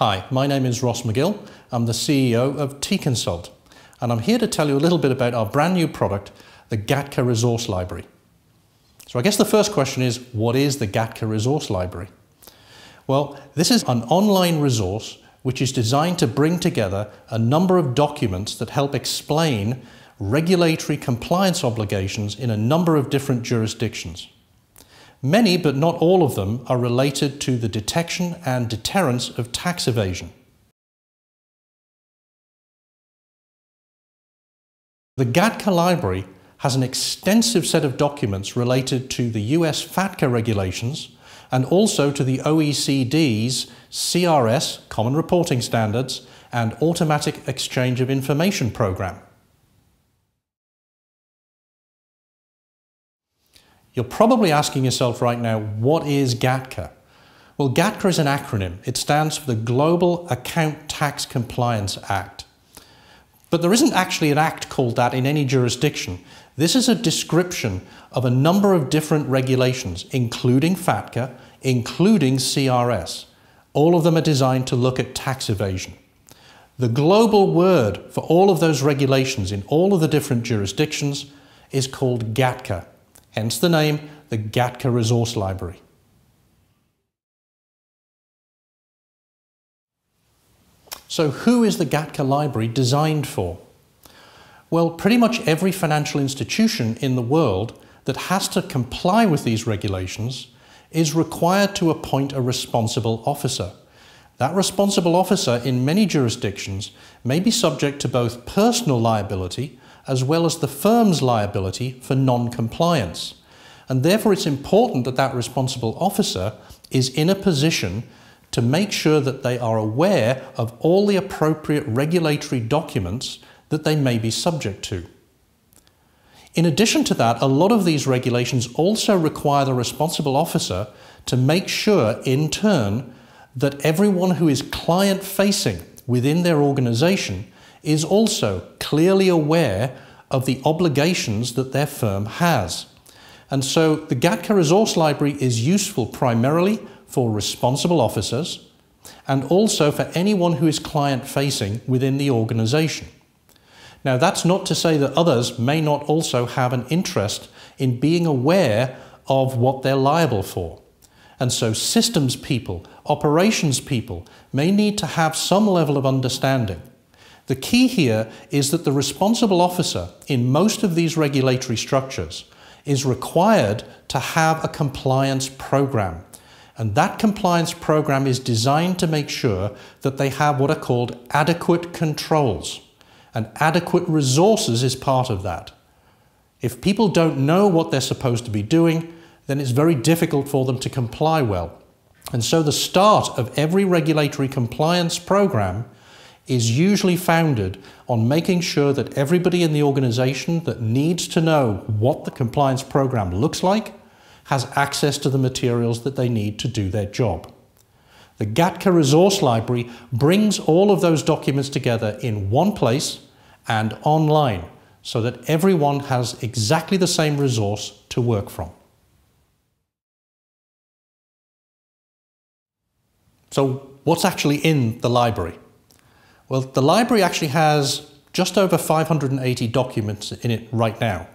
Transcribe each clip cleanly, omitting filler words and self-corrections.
Hi, my name is Ross McGill. I'm the CEO of TConsult, and I'm here to tell you a little bit about our brand new product, the GATCA Resource Library. So I guess the first question is, what is the GATCA Resource Library? Well, this is an online resource which is designed to bring together a number of documents that help explain regulatory compliance obligations in a number of different jurisdictions. Many, but not all of them, are related to the detection and deterrence of tax evasion. The GATCA library has an extensive set of documents related to the US FATCA regulations and also to the OECD's CRS, Common Reporting Standards, and Automatic Exchange of Information Program. You're probably asking yourself right now, what is GATCA? Well, GATCA is an acronym. It stands for the Global Account Tax Compliance Act. But there isn't actually an act called that in any jurisdiction. This is a description of a number of different regulations, including FATCA, including CRS. All of them are designed to look at tax evasion. The global word for all of those regulations in all of the different jurisdictions is called GATCA. Hence the name, the GATCA Resource Library. So who is the GATCA library designed for? Well, pretty much every financial institution in the world that has to comply with these regulations is required to appoint a responsible officer. That responsible officer in many jurisdictions may be subject to both personal liability as well as the firm's liability for non-compliance. And therefore it's important that that responsible officer is in a position to make sure that they are aware of all the appropriate regulatory documents that they may be subject to. In addition to that, a lot of these regulations also require the responsible officer to make sure, in turn, that everyone who is client-facing within their organization is also clearly aware of the obligations that their firm has. And so the GATCA Resource Library is useful primarily for responsible officers and also for anyone who is client-facing within the organization. Now, that's not to say that others may not also have an interest in being aware of what they're liable for. And so systems people, operations people may need to have some level of understanding. The key here is that the responsible officer in most of these regulatory structures is required to have a compliance program. And that compliance program is designed to make sure that they have what are called adequate controls. And adequate resources is part of that. If people don't know what they're supposed to be doing, then it's very difficult for them to comply well. And so the start of every regulatory compliance program is usually founded on making sure that everybody in the organization that needs to know what the compliance program looks like has access to the materials that they need to do their job. The GATCA Resource Library brings all of those documents together in one place and online so that everyone has exactly the same resource to work from. So what's actually in the library? Well, the library actually has just over 580 documents in it right now.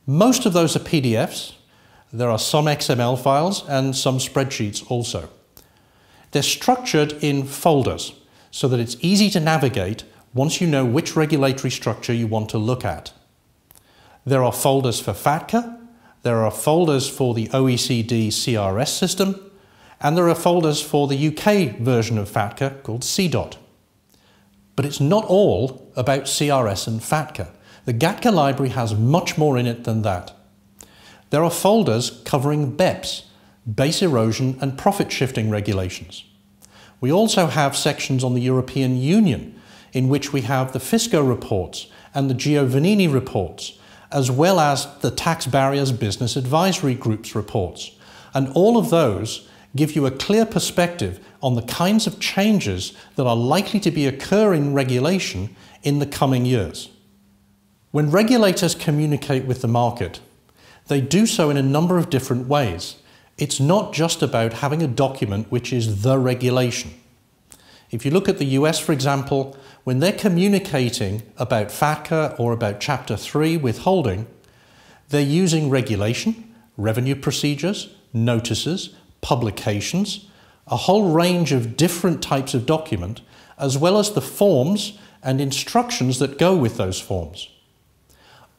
Most of those are PDFs. There are some XML files and some spreadsheets also. They're structured in folders so that it's easy to navigate once you know which regulatory structure you want to look at. There are folders for FATCA, there are folders for the OECD CRS system, and there are folders for the UK version of FATCA called CDOT. But it's not all about CRS and FATCA. The GATCA library has much more in it than that. There are folders covering BEPS, base erosion and profit shifting regulations. We also have sections on the European Union in which we have the FISCO reports and the Giovannini reports, as well as the Tax Barriers Business Advisory Group's reports. And all of those give you a clear perspective on the kinds of changes that are likely to be occurring in regulation in the coming years. When regulators communicate with the market, they do so in a number of different ways. It's not just about having a document which is the regulation. If you look at the US, for example, when they're communicating about FATCA or about Chapter 3 withholding, they're using regulation, revenue procedures, notices, publications, a whole range of different types of document, as well as the forms and instructions that go with those forms.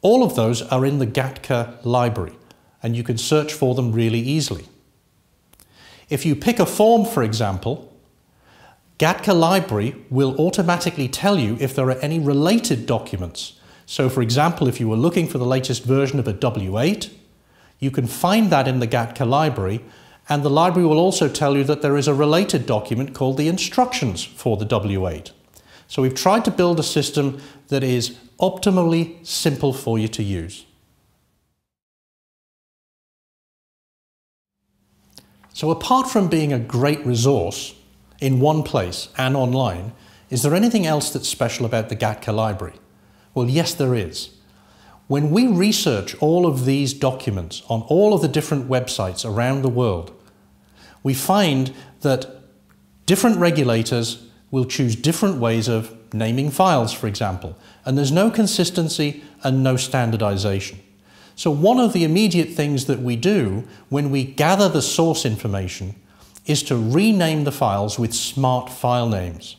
All of those are in the GATCA library, and you can search for them really easily. If you pick a form, for example, GATCA Library will automatically tell you if there are any related documents. So for example, if you were looking for the latest version of a W8, you can find that in the GATCA Library, and the library will also tell you that there is a related document called the instructions for the W8. So we've tried to build a system that is optimally simple for you to use. So apart from being a great resource in one place and online, is there anything else that's special about the GATCA library? Well, yes, there is. When we research all of these documents on all of the different websites around the world, we find that different regulators will choose different ways of naming files, for example, and there's no consistency and no standardization. So one of the immediate things that we do when we gather the source information is to rename the files with smart file names.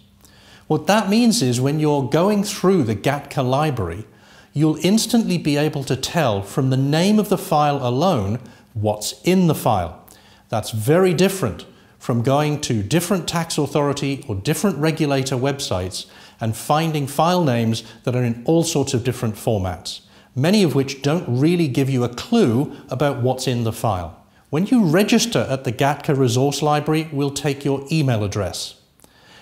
What that means is when you're going through the GATCA library, you'll instantly be able to tell from the name of the file alone what's in the file. That's very different from going to different tax authority or different regulator websites and finding file names that are in all sorts of different formats, many of which don't really give you a clue about what's in the file. When you register at the GATCA Resource Library, we'll take your email address.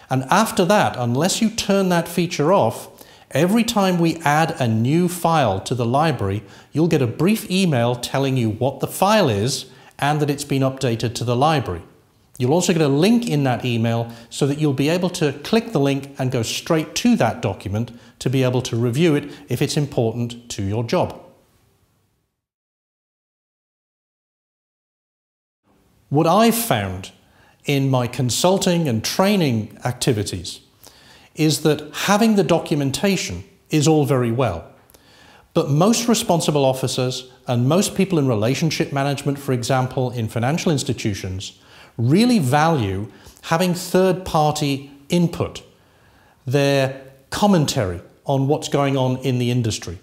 And after that, unless you turn that feature off, every time we add a new file to the library, you'll get a brief email telling you what the file is and that it's been updated to the library. You'll also get a link in that email so that you'll be able to click the link and go straight to that document to be able to review it if it's important to your job. What I've found in my consulting and training activities is that having the documentation is all very well, but most responsible officers and most people in relationship management, for example, in financial institutions, really value having third-party input, their commentary on what's going on in the industry.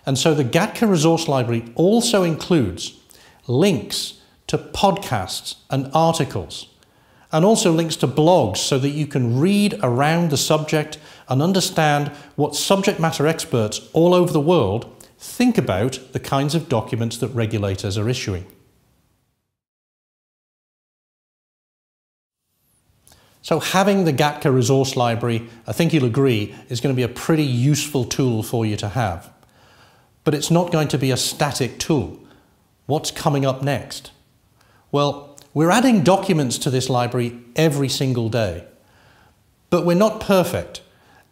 And so the GATCA Resource Library also includes links to podcasts and articles, and also links to blogs so that you can read around the subject and understand what subject matter experts all over the world think about the kinds of documents that regulators are issuing. So having the GATCA Resource Library, I think you'll agree, is going to be a pretty useful tool for you to have. But it's not going to be a static tool. What's coming up next? Well, we're adding documents to this library every single day. But we're not perfect.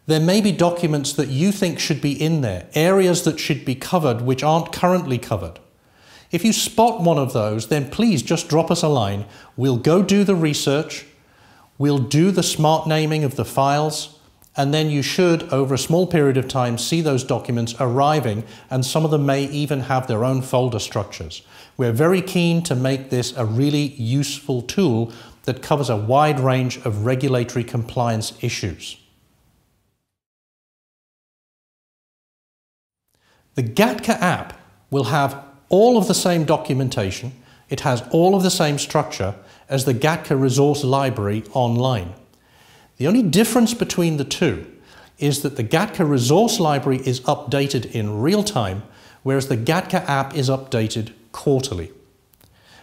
There may be documents that you think should be in there, areas that should be covered which aren't currently covered. If you spot one of those, then please just drop us a line. We'll go do the research, we'll do the smart naming of the files, and then you should, over a small period of time, see those documents arriving, and some of them may even have their own folder structures. We're very keen to make this a really useful tool that covers a wide range of regulatory compliance issues. The GATCA app will have all of the same documentation, it has all of the same structure as the GATCA Resource Library online. The only difference between the two is that the GATCA Resource Library is updated in real time, whereas the GATCA app is updated quarterly.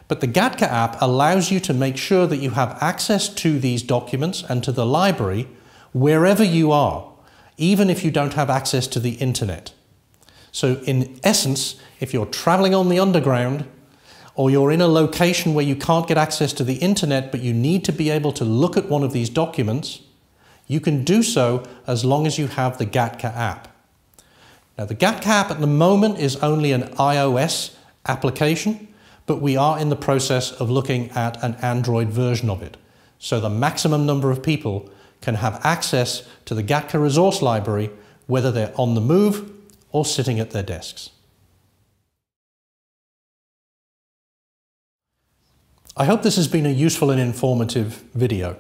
But the GATCA app allows you to make sure that you have access to these documents and to the library wherever you are, even if you don't have access to the internet. So in essence, if you're traveling on the underground, or you're in a location where you can't get access to the internet but you need to be able to look at one of these documents, you can do so as long as you have the GATCA app. Now the GATCA app at the moment is only an iOS application, but we are in the process of looking at an Android version of it. So the maximum number of people can have access to the GATCA Resource Library, whether they're on the move or sitting at their desks. I hope this has been a useful and informative video.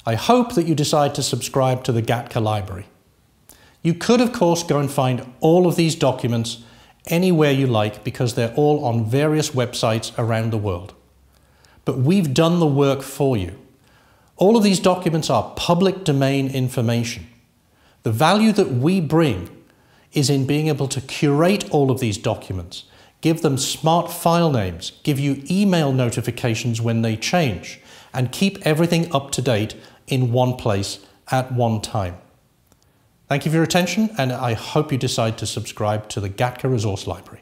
I hope that you decide to subscribe to the GATCA Library. You could, of course, go and find all of these documents anywhere you like because they're all on various websites around the world. But we've done the work for you. All of these documents are public domain information. The value that we bring is in being able to curate all of these documents, give them smart file names, give you email notifications when they change, and keep everything up to date in one place at one time. Thank you for your attention, and I hope you decide to subscribe to the GATCA Resource Library.